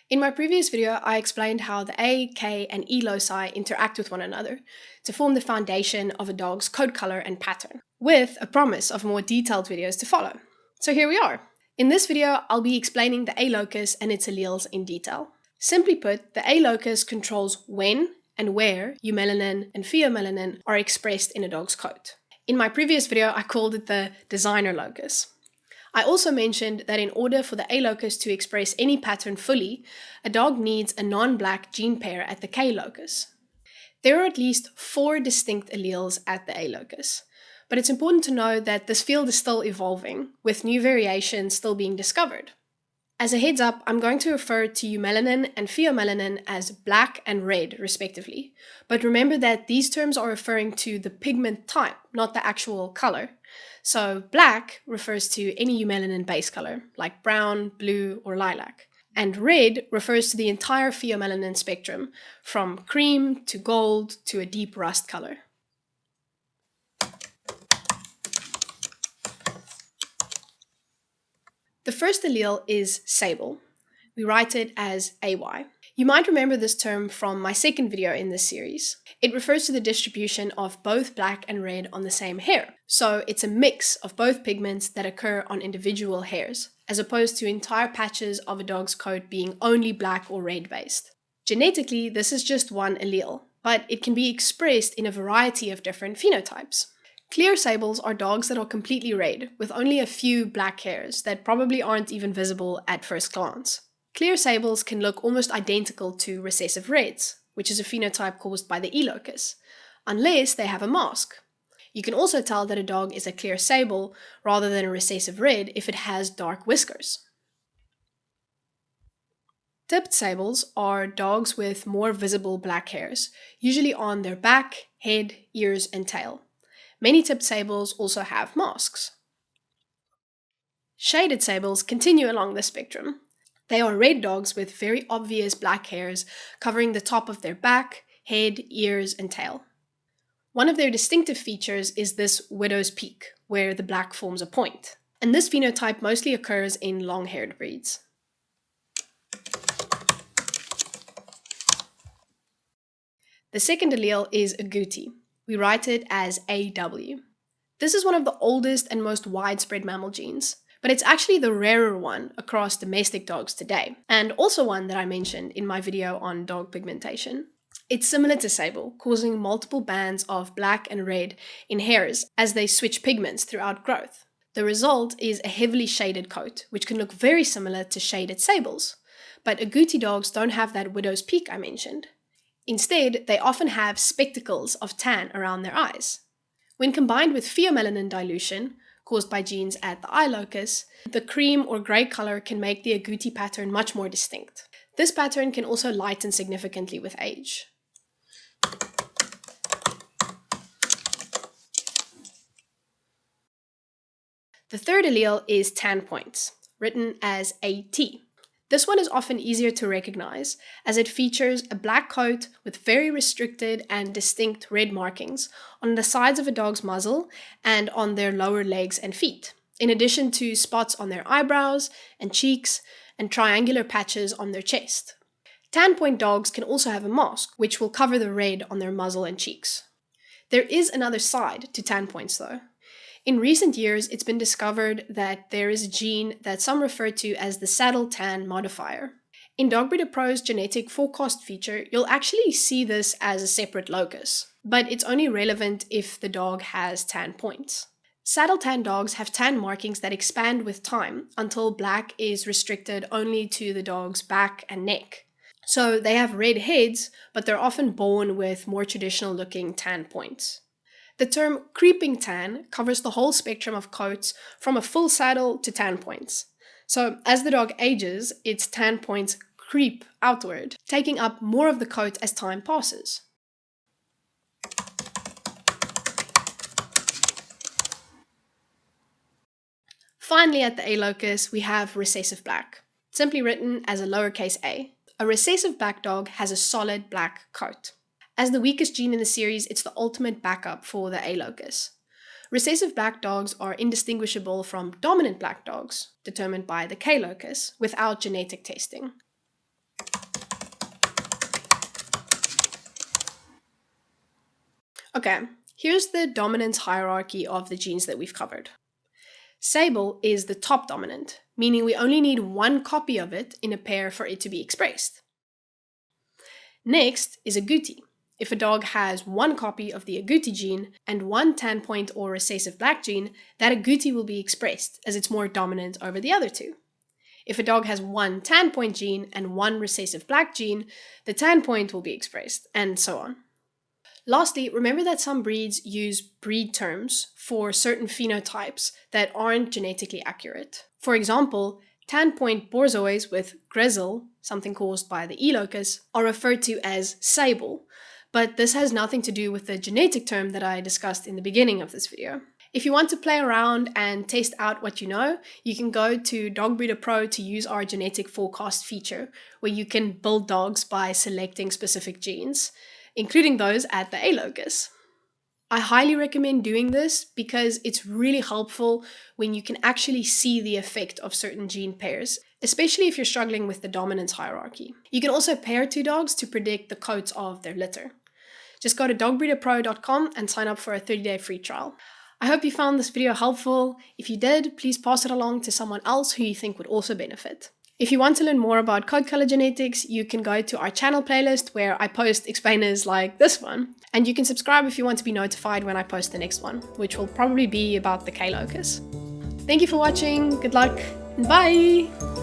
In my previous video, I explained how the A, K, and E loci interact with one another to form the foundation of a dog's coat color and pattern, with a promise of more detailed videos to follow. So here we are. In this video, I'll be explaining the A locus and its alleles in detail. Simply put, the A locus controls when and where eumelanin and pheomelanin are expressed in a dog's coat. In my previous video, I called it the designer locus. I also mentioned that in order for the A locus to express any pattern fully, a dog needs a non-black gene pair at the K locus. There are at least 4 distinct alleles at the A locus, but it's important to know that this field is still evolving, with new variations still being discovered. As a heads up, I'm going to refer to eumelanin and pheomelanin as black and red, respectively, but remember that these terms are referring to the pigment type, not the actual color. So black refers to any eumelanin base color, like brown, blue, or lilac. And red refers to the entire pheomelanin spectrum, from cream to gold to a deep rust color. The first allele is Sable. We write it as AY. You might remember this term from my second video in this series. It refers to the distribution of both black and red on the same hair. So it's a mix of both pigments that occur on individual hairs, as opposed to entire patches of a dog's coat being only black or red based. Genetically, this is just one allele, but it can be expressed in a variety of different phenotypes. Clear sables are dogs that are completely red, with only a few black hairs that probably aren't even visible at first glance. Clear sables can look almost identical to recessive reds, which is a phenotype caused by the E locus, unless they have a mask. You can also tell that a dog is a clear sable rather than a recessive red if it has dark whiskers. Tipped sables are dogs with more visible black hairs, usually on their back, head, ears, and tail. Many tipped sables also have masks. Shaded sables continue along the spectrum. They are red dogs with very obvious black hairs covering the top of their back, head, ears, and tail. One of their distinctive features is this widow's peak, where the black forms a point. And this phenotype mostly occurs in long-haired breeds. The second allele is Agouti. We write it as AW. This is one of the oldest and most widespread mammal genes, but it's actually the rarer one across domestic dogs today, and also one that I mentioned in my video on dog pigmentation. It's similar to Sable, causing multiple bands of black and red in hairs as they switch pigments throughout growth. The result is a heavily shaded coat, which can look very similar to shaded sables, but Agouti dogs don't have that widow's peak I mentioned. Instead, they often have spectacles of tan around their eyes. When combined with pheomelanin dilution, caused by genes at the eye locus, the cream or grey color can make the Agouti pattern much more distinct. This pattern can also lighten significantly with age. The third allele is tan points, written as AT. This one is often easier to recognize, as it features a black coat with very restricted and distinct red markings on the sides of a dog's muzzle and on their lower legs and feet, in addition to spots on their eyebrows and cheeks and triangular patches on their chest. Tan point dogs can also have a mask, which will cover the red on their muzzle and cheeks. There is another side to tan points, though. In recent years, it's been discovered that there is a gene that some refer to as the saddle tan modifier. In Dog Breeder Pro's genetic forecast feature, you'll actually see this as a separate locus, but it's only relevant if the dog has tan points. Saddle tan dogs have tan markings that expand with time until black is restricted only to the dog's back and neck. So they have red heads, but they're often born with more traditional looking tan points. The term creeping tan covers the whole spectrum of coats from a full saddle to tan points. So as the dog ages, its tan points creep outward, taking up more of the coat as time passes. Finally, at the A locus, we have recessive black, simply written as a lowercase a. A recessive black dog has a solid black coat. As the weakest gene in the series, it's the ultimate backup for the A locus. Recessive black dogs are indistinguishable from dominant black dogs, determined by the K locus, without genetic testing. Okay, here's the dominance hierarchy of the genes that we've covered. Sable is the top dominant, meaning we only need one copy of it in a pair for it to be expressed. Next is Agouti. If a dog has one copy of the Agouti gene and one tan point or recessive black gene, that Agouti will be expressed as it's more dominant over the other two. If a dog has one tan point gene and one recessive black gene, the tan point will be expressed, and so on. Lastly, remember that some breeds use breed terms for certain phenotypes that aren't genetically accurate. For example, tan point borzois with grizzle, something caused by the locus, are referred to as Sable, but this has nothing to do with the genetic term that I discussed in the beginning of this video. If you want to play around and test out what you know, you can go to Dog Breeder Pro to use our genetic forecast feature, where you can build dogs by selecting specific genes, including those at the locus. I highly recommend doing this because it's really helpful when you can actually see the effect of certain gene pairs, especially if you're struggling with the dominance hierarchy. You can also pair two dogs to predict the coats of their litter. Just go to dogbreederpro.com and sign up for a 30-day free trial. I hope you found this video helpful. If you did, please pass it along to someone else who you think would also benefit. If you want to learn more about coat color genetics, you can go to our channel playlist where I post explainers like this one. And you can subscribe if you want to be notified when I post the next one, which will probably be about the K locus. Thank you for watching, good luck, and bye!